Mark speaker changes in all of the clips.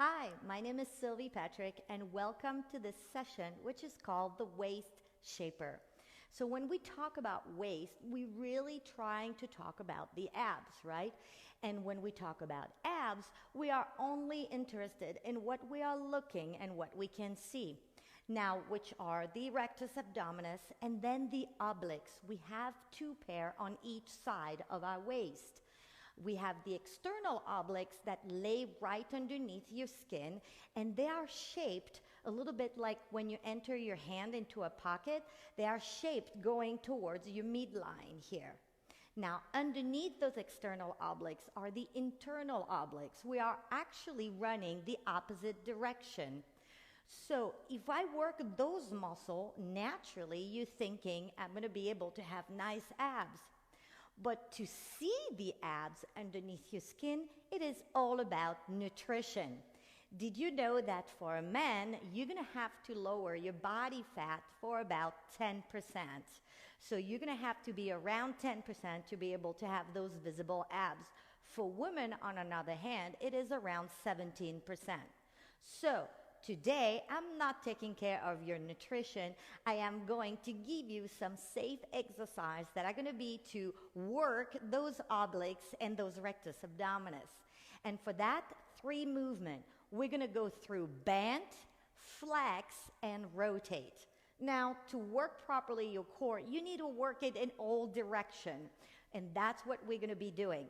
Speaker 1: Hi, my name is Sylvie Patrick, and welcome to this session, which is called the Waist Shaper. So when we talk about waist, we're really trying to talk about the abs, right? And when we talk about abs, we are only interested in what we are looking and what we can see. Now, which are the rectus abdominis and then the obliques. We have two pair on each side of our waist. We have the external obliques that lay right underneath your skin, and they are shaped a little bit like when you enter your hand into a pocket. They are shaped going towards your midline here. Now, underneath those external obliques are the internal obliques. We are actually running the opposite direction. So if I work those muscles, naturally you're thinking, I'm going to be able to have nice abs. But to see the abs underneath your skin, it is all about nutrition. Did you know that for a man, you're going to have to lower your body fat for about 10%. So you're going to have to be around 10% to be able to have those visible abs. For women, on another hand, it is around 17%. So today, I'm not taking care of your nutrition. I am going to give you some safe exercise that are going to be to work those obliques and those rectus abdominis. And for that, 3 movements. We're going to go through bend, flex, and rotate. Now, to work properly your core, you need to work it in all directions. And that's what we're going to be doing.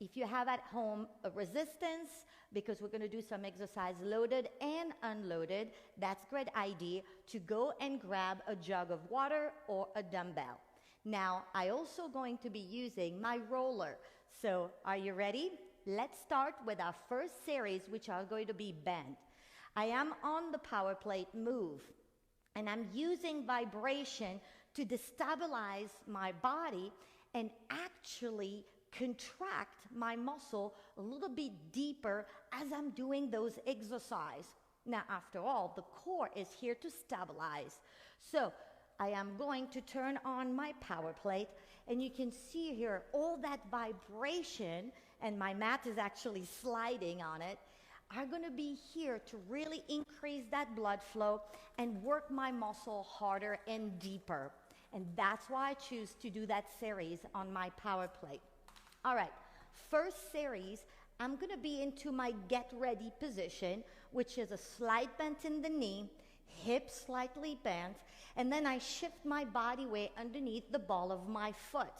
Speaker 1: If you have at home a resistance, because we're going to do some exercise loaded and unloaded, that's a great idea to go and grab a jug of water or a dumbbell. Now, I also going to be using my roller. So, are you ready? Let's start with our first series, which are going to be bend. I am on the power plate move, and I'm using vibration to destabilize my body and actually contract my muscle a little bit deeper as I'm doing those exercises. Now, after all, the core is here to stabilize. So I am going to turn on my power plate, and you can see here all that vibration, and my mat is actually sliding on it, are going to be here to really increase that blood flow and work my muscle harder and deeper. And that's why I choose to do that series on my power plate. All right, first series, I'm going to be into my get ready position, which is a slight bend in the knee, hips slightly bent, and then I shift my body weight underneath the ball of my foot.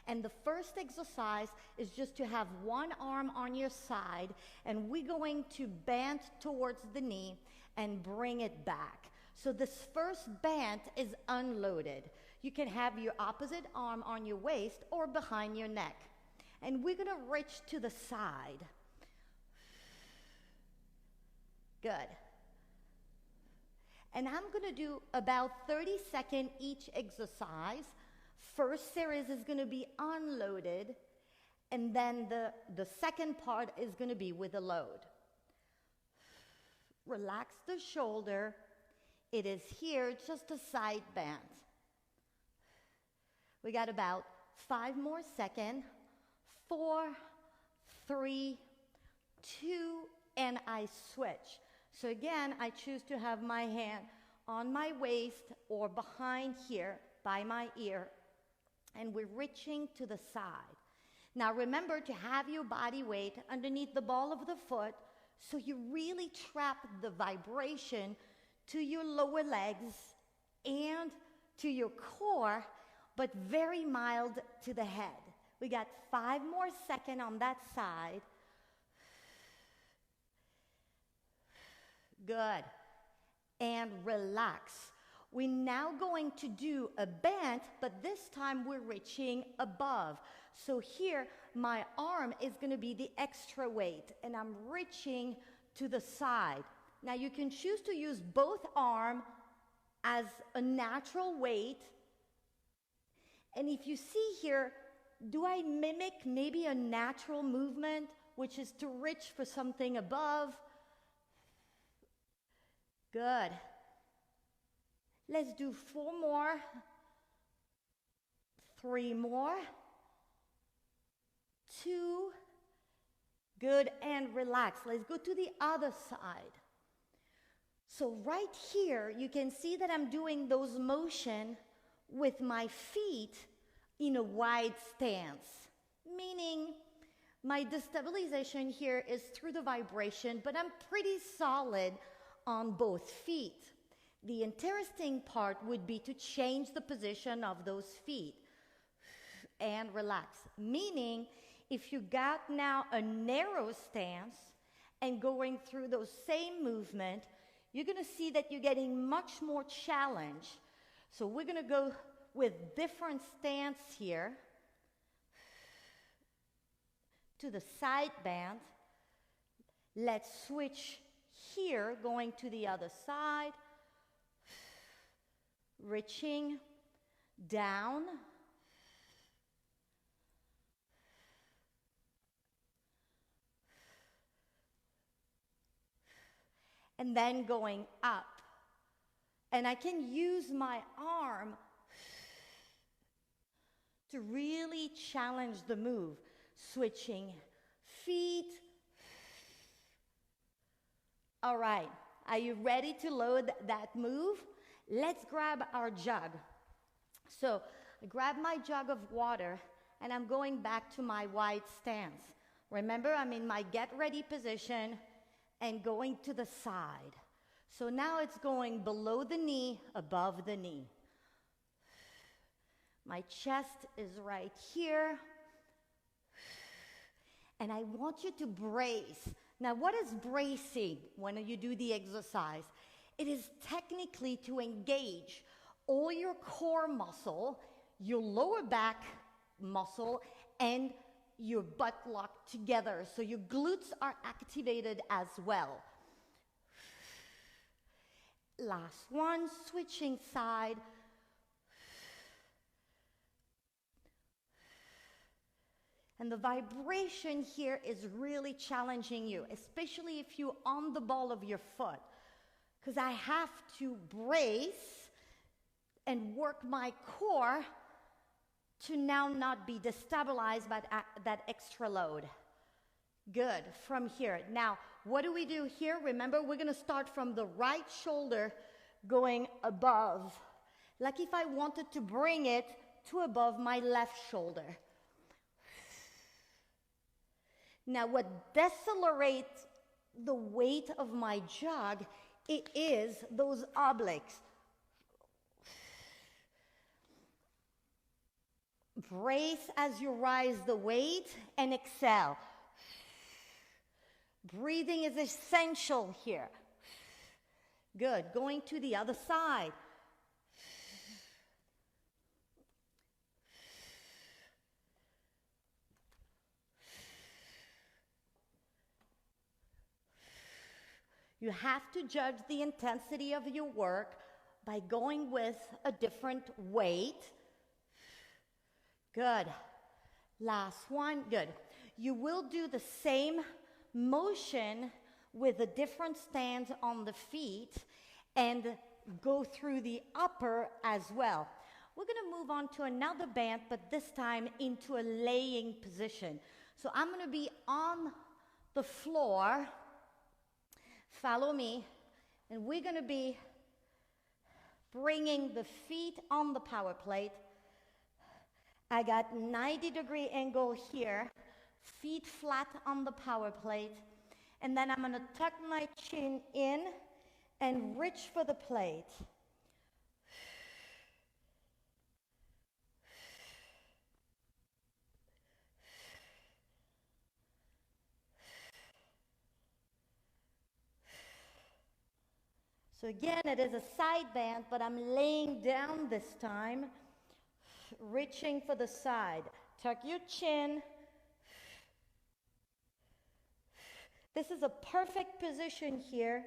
Speaker 1: And the first exercise is just to have one arm on your side, and we're going to bend towards the knee and bring it back. So this first bend is unloaded. You can have your opposite arm on your waist or behind your neck. And we're going to reach to the side. Good. And I'm going to do about 30 seconds each exercise. First series is going to be unloaded, and then the second part is going to be with a load. Relax the shoulder. It is here, just a side bend. We got about 5 more seconds. 4, 3, 2, and I switch. So again, I choose to have my hand on my waist or behind here by my ear, and we're reaching to the side. Now remember to have your body weight underneath the ball of the foot so you really trap the vibration to your lower legs and to your core, but very mild to the head. We got 5 more seconds on that side. Good. And relax. We're now going to do a bend, but this time we're reaching above. So here, my arm is going to be the extra weight, and I'm reaching to the side. Now you can choose to use both arms as a natural weight. And if you see here, do I mimic maybe a natural movement, which is to reach for something above? Good. Let's do 4 more, 3 more, 2, Good, and relax. Let's go to the other side. So right here, you can see that I'm doing those motion with my feet in a wide stance, meaning my destabilization here is through the vibration, but I'm pretty solid on both feet. The interesting part would be to change the position of those feet and relax, meaning if you got now a narrow stance and going through those same movement, you're going to see that you're getting much more challenge. So we're going to go with different stance here to the side bend. Let's switch here, going to the other side, reaching down, and then going up. And I can use my arm to really challenge the move. Switching feet. All right, are you ready to load that move? Let's grab our jug. So I grab my jug of water and I'm going back to my wide stance. Remember, I'm in my get ready position and going to the side. So now it's going below the knee, above the knee. My chest is right here. And I want you to brace. Now, what is bracing when you do the exercise? It is technically to engage all your core muscle, your lower back muscle, and your butt locked together. So your glutes are activated as well. Last one, switching side. And the vibration here is really challenging you, especially if you're on the ball of your foot. Because I have to brace and work my core to now not be destabilized by that extra load. Good, from here. Now, what do we do here? Remember, we're going to start from the right shoulder going above. Like if I wanted to bring it to above my left shoulder. Now, what decelerates the weight of my jug, it is those obliques. Brace as you rise the weight and exhale. Breathing is essential here. Good. Going to the other side. You have to judge the intensity of your work by going with a different weight. Good. Last one. Good. You will do the same motion with a different stance on the feet and go through the upper as well. We're going to move on to another band, but this time into a laying position. So I'm going to be on the floor. Follow me, and we're going to be bringing the feet on the power plate. I got 90-degree angle here, feet flat on the power plate, and then I'm going to tuck my chin in and reach for the plate. So again, it is a side bend, but I'm laying down this time, reaching for the side. Tuck your chin. This is a perfect position here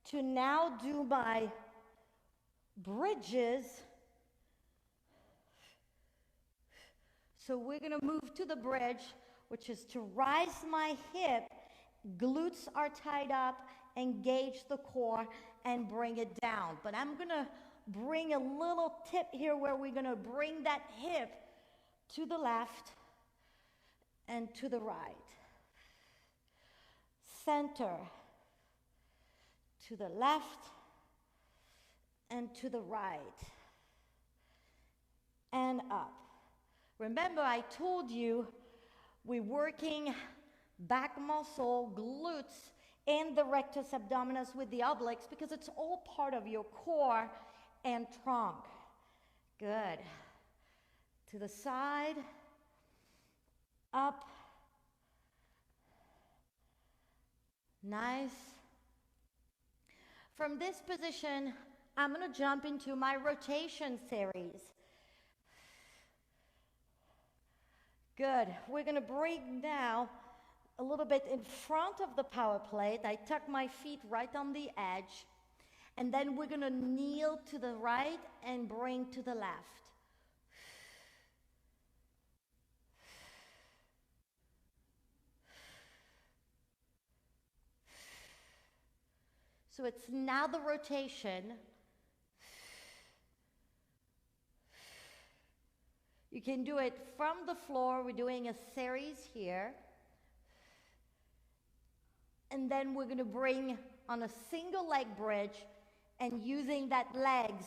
Speaker 1: to now do my bridges. So we're going to move to the bridge, which is to rise my hip. Glutes are tied up, engage the core, and bring it down. But I'm going to bring a little tip here where we're going to bring that hip to the left and to the right. center, to the left, and to the right, and up. Remember, I told you we're working back muscle, glutes, and the rectus abdominis with the obliques because it's all part of your core and trunk. Good. To the side, up. Nice. From this position, I'm going to jump into my rotation series. Good. We're going to bring now a little bit in front of the power plate. I tuck my feet right on the edge. And then we're going to kneel to the right and bring to the left. So it's now the rotation. You can do it from the floor. We're doing a series here. And then we're going to bring on a single leg bridge and using that legs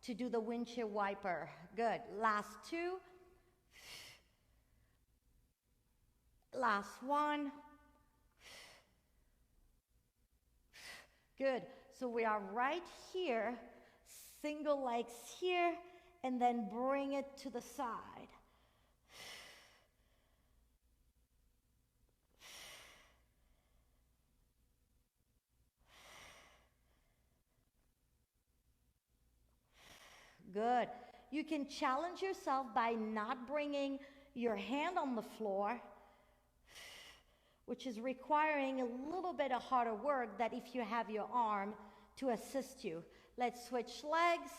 Speaker 1: to do the windshield wiper. Good. Last two. Last one. Good. So we are right here, single legs here, and then bring it to the side. Good. You can challenge yourself by not bringing your hand on the floor, which is requiring a little bit of harder work than if you have your arm to assist you. Let's switch legs.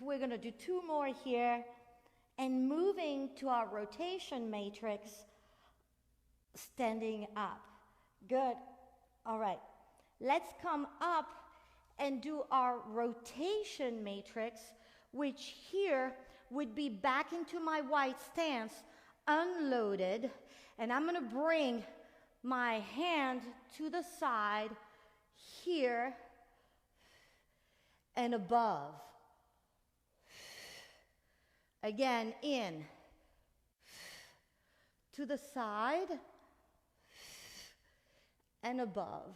Speaker 1: We're going to do two more here. And moving to our rotation matrix, standing up. Good. All right. Let's come up and do our rotation matrix, which here would be back into my wide stance, unloaded. And I'm going to bring my hand to the side here and above. Again, in, to the side, and above.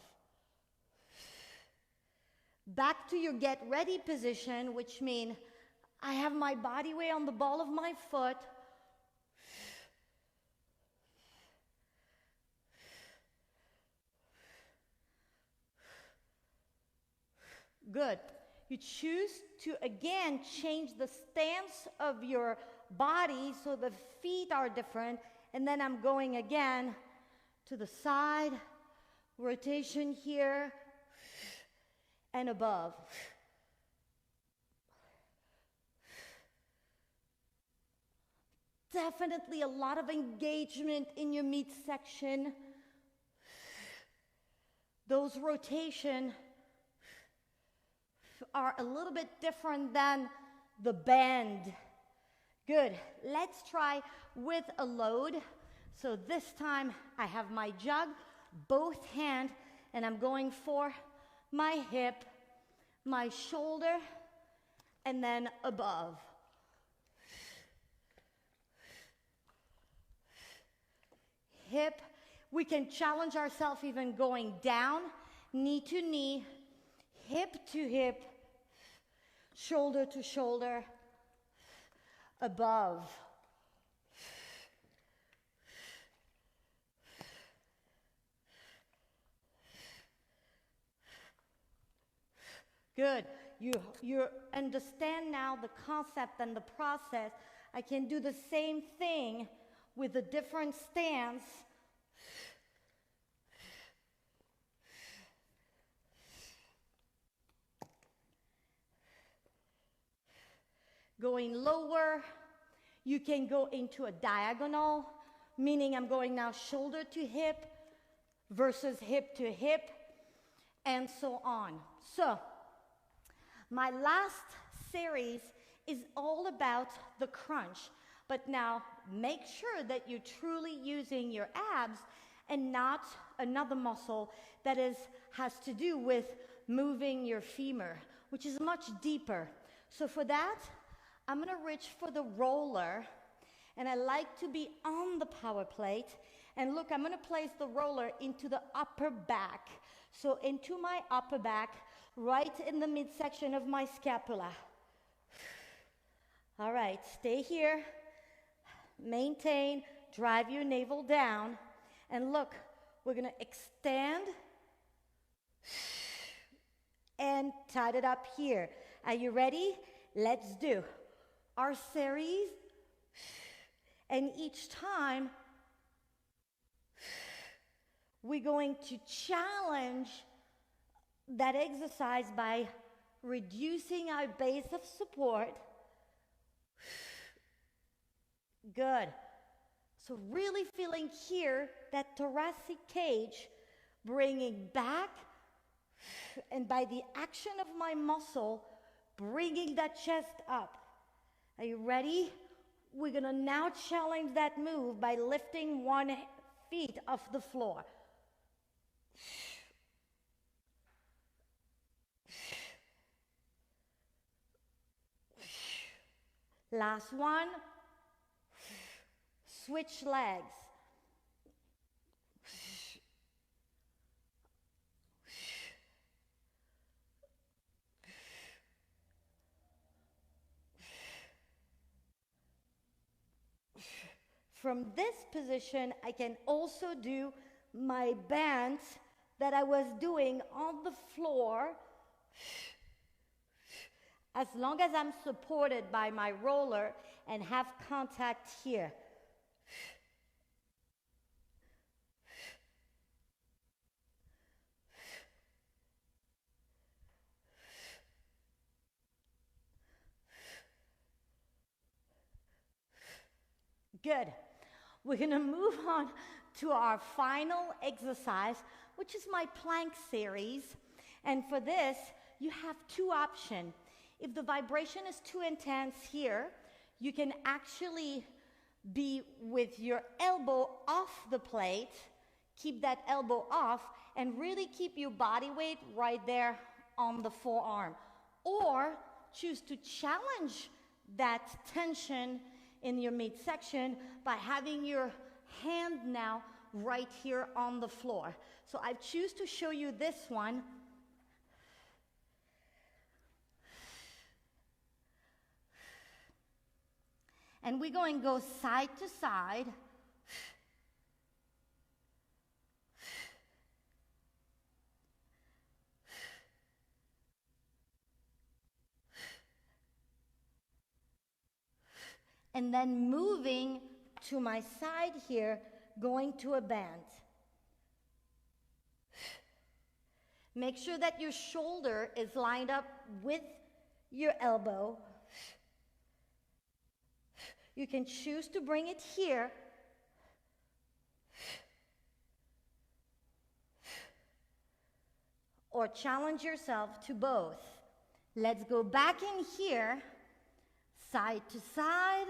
Speaker 1: Back to your get ready position, which means I have my body weight on the ball of my foot. Good. You choose to, again, change the stance of your body so the feet are different. And then I'm going again to the side, rotation here, and above. Definitely a lot of engagement in your midsection. Those rotations are a little bit different than the bend. Good. Let's try with a load. So this time I have my jug, both hands, and I'm going for my hip, my shoulder, and then above. Hip. We can challenge ourselves even going down, knee to knee, hip to hip, shoulder to shoulder, above. Good. You understand now the concept and the process. I can do the same thing with a different stance. Going lower, you can go into a diagonal, meaning I'm going now shoulder to hip versus hip to hip, and so on. So, My last series is all about the crunch. But now make sure that you're truly using your abs and not another muscle that has to do with moving your femur, which is much deeper. So for that, I'm gonna reach for the roller, and I like to be on the power plate. And look, I'm gonna place the roller into the upper back. So into my upper back, right in the midsection of my scapula. All right, stay here. Maintain, drive your navel down. And look, we're gonna extend and tight it up here. Are you ready? Let's do our series. And each time, we're going to challenge that exercise by reducing our base of support. Good. So really feeling here that thoracic cage, bringing back, and by the action of my muscle, bringing that chest up. Are you ready? We're gonna now challenge that move by lifting one foot off the floor. Last one. Switch legs. From this position, I can also do my bands that I was doing on the floor, as long as I'm supported by my roller and have contact here. Good. We're gonna move on to our final exercise, which is my plank series. And for this, you have two options. If the vibration is too intense here, you can actually be with your elbow off the plate, keep that elbow off, and really keep your body weight right there on the forearm. Or choose to challenge that tension in your midsection by having your hand now right here on the floor. So I choose to show you this one. And we're going to go side to side. And then moving to my side here, going to a band. Make sure that your shoulder is lined up with your elbow. You can choose to bring it here. Or challenge yourself to both. Let's go back in here, side to side.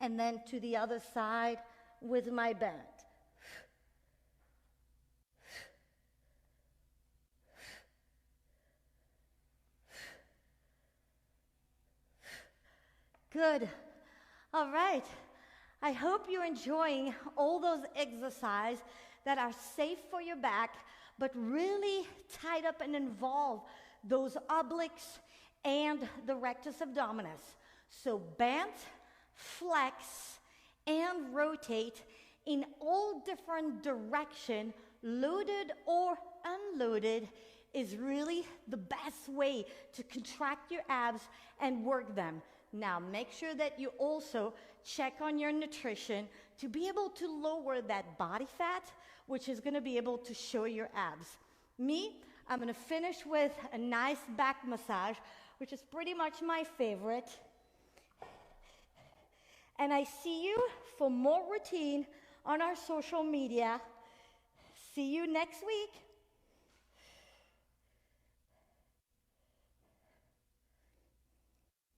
Speaker 1: And then to the other side with my band. Good. All right. I hope you're enjoying all those exercises that are safe for your back, but really tied up and involve those obliques and the rectus abdominis. So bend, flex, and rotate in all different directions, loaded or unloaded, is really the best way to contract your abs and work them. Now, make sure that you also check on your nutrition to be able to lower that body fat, which is going to be able to show your abs. I'm going to finish with a nice back massage, which is pretty much my favorite. And I see you for more routine on our social media. See you next week.